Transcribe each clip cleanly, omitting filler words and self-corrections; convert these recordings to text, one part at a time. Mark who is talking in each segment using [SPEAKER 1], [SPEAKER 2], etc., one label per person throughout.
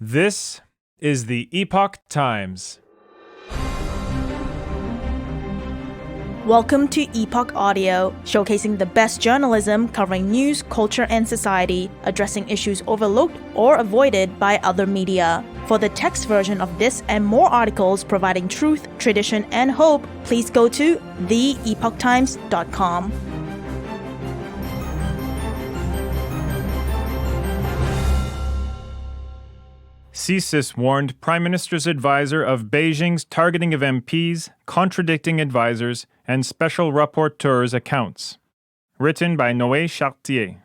[SPEAKER 1] This is the Epoch Times.
[SPEAKER 2] Welcome to Epoch Audio, showcasing the best journalism covering news, culture, and society, addressing issues overlooked or avoided by other media. For the text version of this and more articles providing truth, tradition, and hope, please go to theepochtimes.com.
[SPEAKER 1] CSIS warned Prime Minister's advisor of Beijing's targeting of MPs, contradicting advisors, and special rapporteur's accounts. Written by Noé Chartier.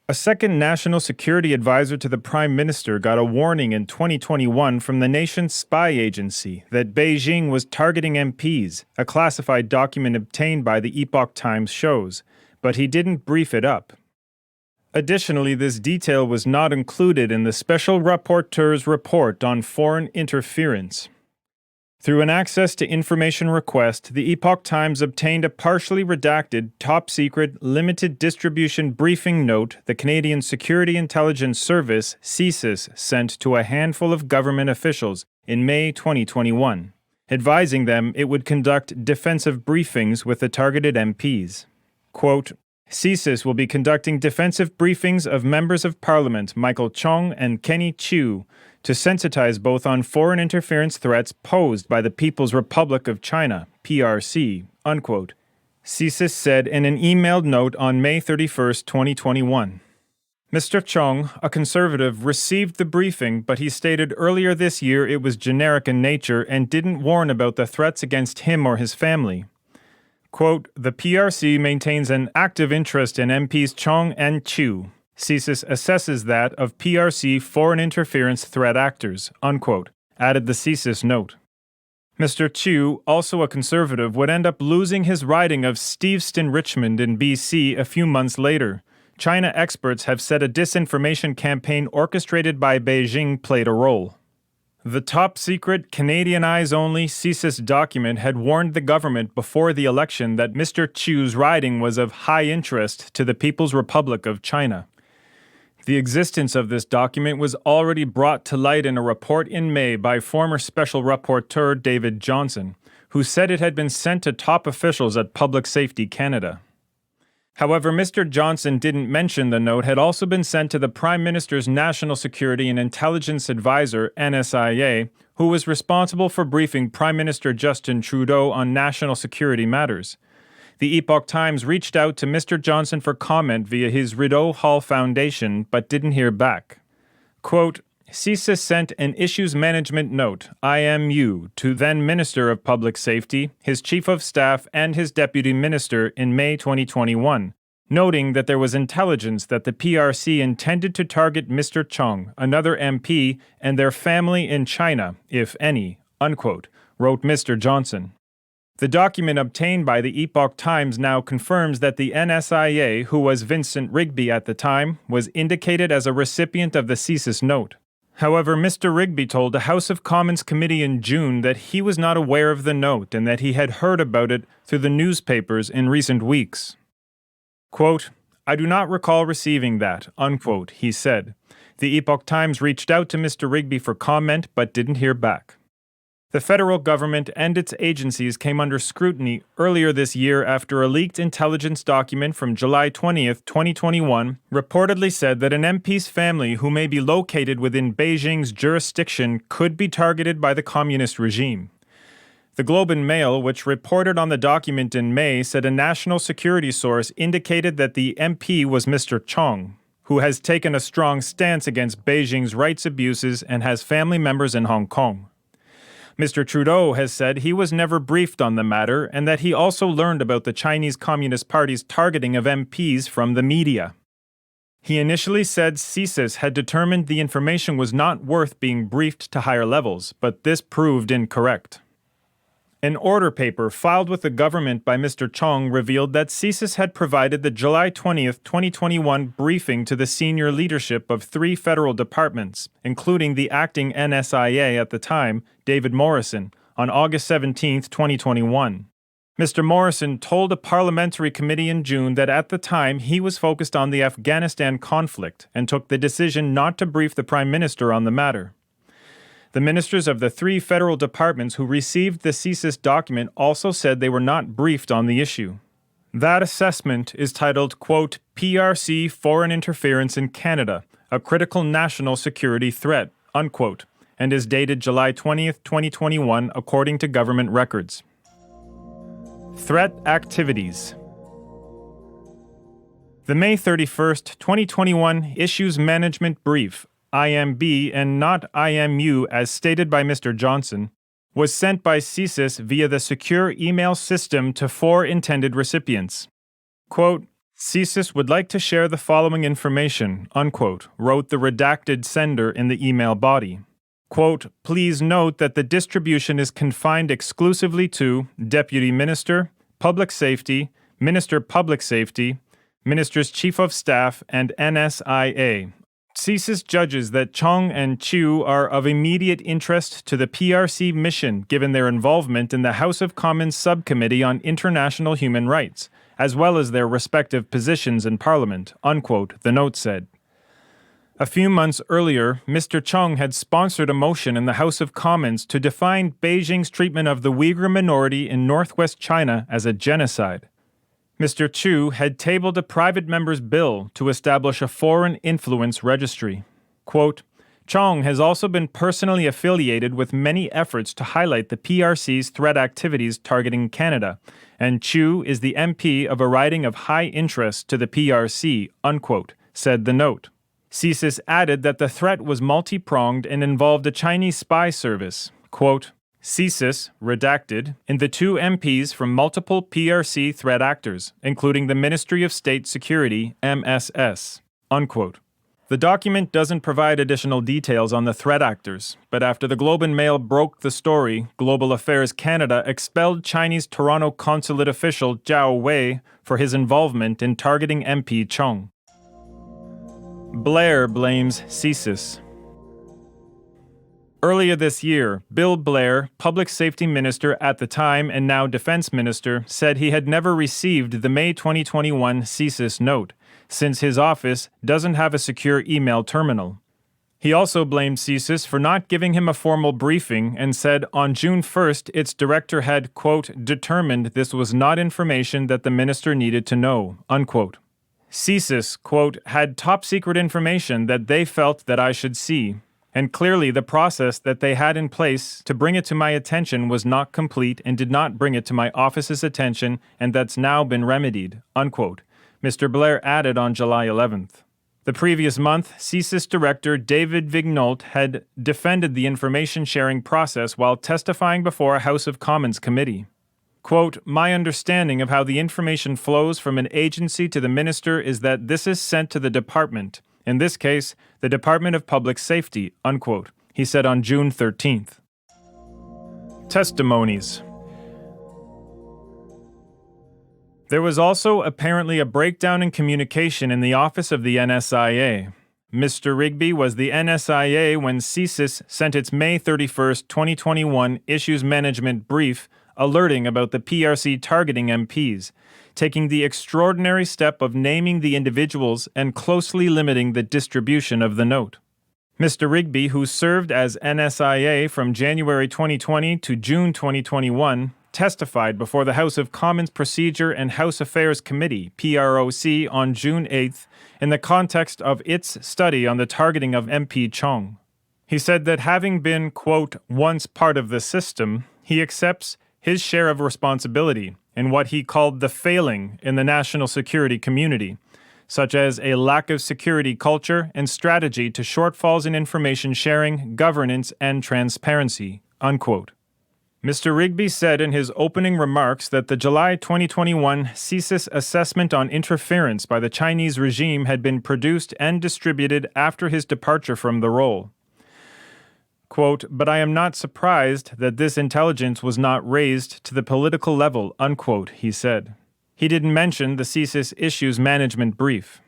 [SPEAKER 1] A second national security advisor to the Prime Minister got a warning in 2021 from the nation's spy agency that Beijing was targeting MPs, a classified document obtained by the Epoch Times shows, but he didn't brief it up. Additionally, this detail was not included in the Special Rapporteur's report on foreign interference. Through an access to information request, the Epoch Times obtained a partially redacted, top-secret, limited distribution briefing note the Canadian Security Intelligence Service, CSIS, sent to a handful of government officials in May 2021, advising them it would conduct defensive briefings with the targeted MPs. Quote, CSIS will be conducting defensive briefings of members of Parliament Michael CHONG and Chiu to sensitize both on foreign interference threats posed by the People's Republic of China, PRC, unquote, CSIS said in an emailed note on May 31, 2021. Mr. CHONG, a conservative, received the briefing, but he stated earlier this year it was generic in nature and didn't warn about the threats against him or his family. Quote, the PRC maintains an active interest in MPs CHONG and Chiu. CSIS assesses that of PRC foreign interference threat actors, unquote, added the CSIS note. Mr. Chiu, also a conservative, would end up losing his riding of Steveston-Richmond in BC a few months later. China experts have said a disinformation campaign orchestrated by Beijing played a role. The top-secret, Canadian eyes-only CSIS document had warned the government before the election that Mr. Chiu's riding was of high interest to the People's Republic of China. The existence of this document was already brought to light in a report in May by former Special Rapporteur David Johnston, who said it had been sent to top officials at Public Safety Canada. However, Mr. Johnston didn't mention the note had also been sent to the Prime Minister's National Security and Intelligence Advisor, NSIA, who was responsible for briefing Prime Minister Justin Trudeau on national security matters. The Epoch Times reached out to Mr. Johnston for comment via his Rideau Hall Foundation, but didn't hear back. Quote, CSIS sent an Issues Management Note, IMU, to then Minister of Public Safety, his Chief of Staff, and his Deputy Minister in May 2021, noting that there was intelligence that the PRC intended to target Mr. CHONG, another MP, and their family in China, if any, unquote, wrote Mr. Johnston. The document obtained by the Epoch Times now confirms that the NSIA, who was Vincent Rigby at the time, was indicated as a recipient of the CSIS note. However, Mr. Rigby told a House of Commons committee in June that he was not aware of the note and that he had heard about it through the newspapers in recent weeks. Quote, I do not recall receiving that, unquote, he said. The Epoch Times reached out to Mr. Rigby for comment but didn't hear back. The federal government and its agencies came under scrutiny earlier this year after a leaked intelligence document from July 20, 2021, reportedly said that an MP's family who may be located within Beijing's jurisdiction could be targeted by the communist regime. The Globe and Mail, which reported on the document in May, said a national security source indicated that the MP was Mr. CHONG, who has taken a strong stance against Beijing's rights abuses and has family members in Hong Kong. Mr. Trudeau has said he was never briefed on the matter and that he also learned about the Chinese Communist Party's targeting of MPs from the media. He initially said CSIS had determined the information was not worth being briefed to higher levels, but this proved incorrect. An order paper filed with the government by Mr. CHONG revealed that CSIS had provided the July 20, 2021 briefing to the senior leadership of 3 federal departments, including the acting NSIA at the time, David Morrison, on August 17, 2021. Mr. Morrison told a parliamentary committee in June that at the time he was focused on the Afghanistan conflict and took the decision not to brief the Prime Minister on the matter. The ministers of the 3 federal departments who received the CSIS document also said they were not briefed on the issue. That assessment is titled, quote, PRC Foreign Interference in Canada, a Critical National Security Threat, unquote, and is dated July 20th, 2021, according to government records. Threat activities. The May 31st, 2021 Issues Management Brief, IMB and not IMU as stated by Mr. Johnson, was sent by CSIS via the secure email system to 4 intended recipients. Quote, CSIS would like to share the following information, unquote, wrote the redacted sender in the email body. Quote, please note that the distribution is confined exclusively to Deputy Minister, Public Safety, Minister Public Safety, Minister's Chief of Staff, and NSIA. CSIS judges that CHONG and Chiu are of immediate interest to the PRC mission given their involvement in the House of Commons Subcommittee on International Human Rights, as well as their respective positions in Parliament, unquote, the note said. A few months earlier, Mr. CHONG had sponsored a motion in the House of Commons to define Beijing's treatment of the Uyghur minority in northwest China as a genocide. Mr. Chiu had tabled a private member's bill to establish a foreign influence registry. Quote, CHONG has also been personally affiliated with many efforts to highlight the PRC's threat activities targeting Canada, and Chiu is the MP of a riding of high interest to the PRC, unquote, said the note. CSIS added that the threat was multi-pronged and involved a Chinese spy service. Quote, CSIS, redacted, in the 2 MPs from multiple PRC threat actors, including the Ministry of State Security, MSS, unquote. The document doesn't provide additional details on the threat actors, but after the Globe and Mail broke the story, Global Affairs Canada expelled Chinese Toronto consulate official Zhao Wei for his involvement in targeting MP CHONG. Blair blames CSIS. Earlier this year, Bill Blair, Public Safety Minister at the time and now Defense Minister, said he had never received the May 2021 CSIS note, since his office doesn't have a secure email terminal. He also blamed CSIS for not giving him a formal briefing and said on June 1st its director had, quote, determined this was not information that the minister needed to know, unquote. CSIS, quote, had top-secret information that they felt that I should see, and clearly the process that they had in place to bring it to my attention was not complete and did not bring it to my office's attention, and that's now been remedied, unquote, Mr. Blair added on July 11th. The previous month, CSIS Director David Vignault had defended the information-sharing process while testifying before a House of Commons committee. Quote, my understanding of how the information flows from an agency to the minister is that this is sent to the department, in this case, the Department of Public Safety, unquote, he said on June 13th. Testimonies. There was also apparently a breakdown in communication in the office of the NSIA. Mr. Rigby was the NSIA when CSIS sent its May 31st, 2021 Issues Management Brief alerting about the PRC targeting MPs, taking the extraordinary step of naming the individuals and closely limiting the distribution of the note. Mr. Rigby, who served as NSIA from January 2020 to June 2021, testified before the House of Commons Procedure and House Affairs Committee, PROC, on June 8th in the context of its study on the targeting of MP CHONG. He said that having been, quote, once part of the system, he accepts his share of responsibility in what he called the failing in the national security community, such as a lack of security culture and strategy to shortfalls in information sharing, governance, and transparency, unquote. Mr. Rigby said in his opening remarks that the July 2021 CSIS assessment on interference by the Chinese regime had been produced and distributed after his departure from the role. Quote, but I am not surprised that this intelligence was not raised to the political level, unquote, he said. He didn't mention the CSIS Issues Management Brief.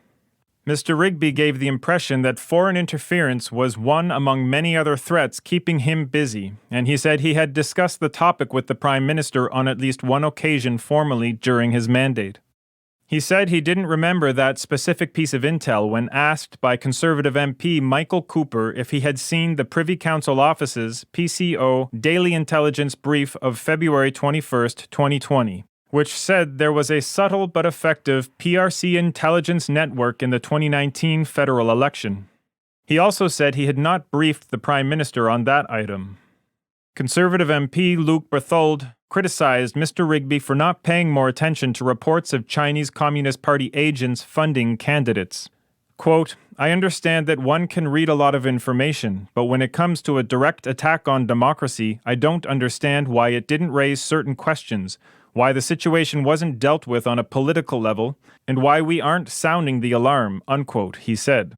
[SPEAKER 1] Mr. Rigby gave the impression that foreign interference was one among many other threats keeping him busy, and he said he had discussed the topic with the Prime Minister on at least one occasion formally during his mandate. He said he didn't remember that specific piece of intel when asked by Conservative MP Michael Cooper if he had seen the Privy Council Office's PCO Daily Intelligence Brief of February 21, 2020. Which said there was a subtle but effective PRC intelligence network in the 2019 federal election. He also said he had not briefed the Prime Minister on that item. Conservative MP Luc Berthold criticized Mr. Rigby for not paying more attention to reports of Chinese Communist Party agents funding candidates. Quote, "I understand that one can read a lot of information, but when it comes to a direct attack on democracy, I don't understand why it didn't raise certain questions, why the situation wasn't dealt with on a political level, and why we aren't sounding the alarm," unquote, he said.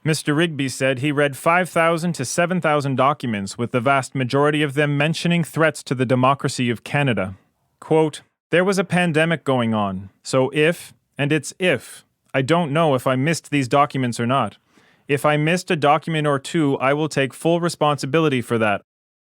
[SPEAKER 1] Mr. Rigby said he read 5,000 to 7,000 documents, with the vast majority of them mentioning threats to the democracy of Canada. Quote, "There was a pandemic going on, so if, and it's if, I don't know if I missed these documents or not. If I missed a document or two, I will take full responsibility for that.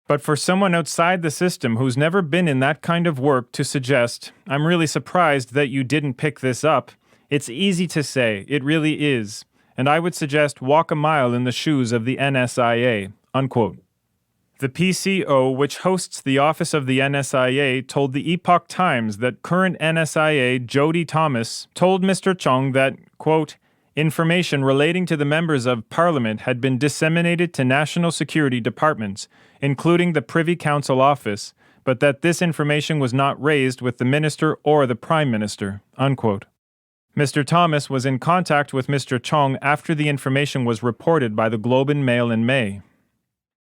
[SPEAKER 1] But for someone outside the system who's never been in that kind of work to suggest, I'm really surprised that you didn't pick this up, it's easy to say, it really is, and I would suggest walk a mile in the shoes of the NSIA," unquote. The PCO, which hosts the office of the NSIA, told the Epoch Times that current NSIA Jody Thomas told Mr. CHONG that, quote, "Information relating to the members of Parliament had been disseminated to national security departments, including the Privy Council Office, but that this information was not raised with the Minister or the Prime Minister," unquote. Mr. Thomas was in contact with Mr. CHONG after the information was reported by the Globe and Mail in May.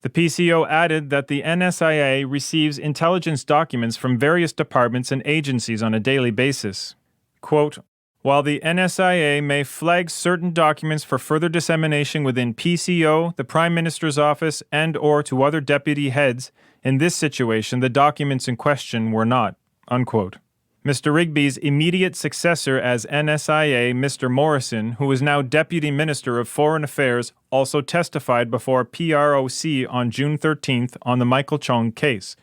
[SPEAKER 1] The PCO added that the NSIA receives intelligence documents from various departments and agencies on a daily basis. Quote, "While the NSIA may flag certain documents for further dissemination within PCO, the Prime Minister's office, and or to other deputy heads, in this situation the documents in question were not," unquote. Mr. Rigby's immediate successor as NSIA, Mr. Morrison, who is now Deputy Minister of Foreign Affairs, also testified before PROC on June 13th on the Michael CHONG case.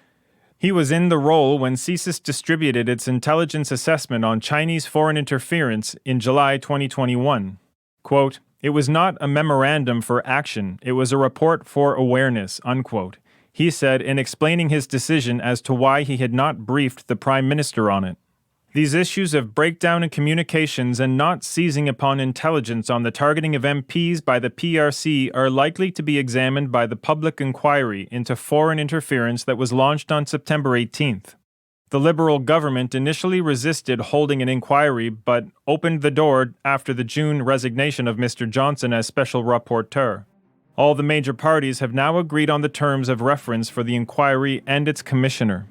[SPEAKER 1] He was in the role when CSIS distributed its intelligence assessment on Chinese foreign interference in July 2021. Quote, "It was not a memorandum for action, it was a report for awareness," unquote, he said in explaining his decision as to why he had not briefed the Prime Minister on it. These issues of breakdown in communications and not seizing upon intelligence on the targeting of MPs by the PRC are likely to be examined by the public inquiry into foreign interference that was launched on September 18th. The Liberal government initially resisted holding an inquiry but opened the door after the June resignation of Mr. Johnson as Special Rapporteur. All the major parties have now agreed on the terms of reference for the inquiry and its commissioner.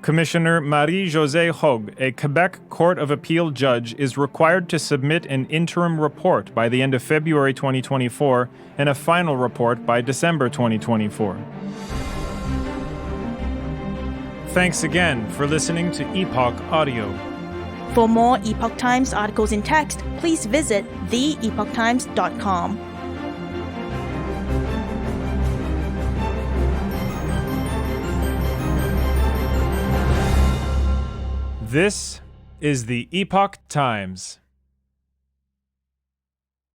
[SPEAKER 1] Commissioner Marie-Josée Hogue, a Quebec Court of Appeal judge, is required to submit an interim report by the end of February 2024 and a final report by December 2024. Thanks again for listening to Epoch Audio.
[SPEAKER 2] For more Epoch Times articles in text, please visit theepochtimes.com.
[SPEAKER 1] This is the Epoch Times.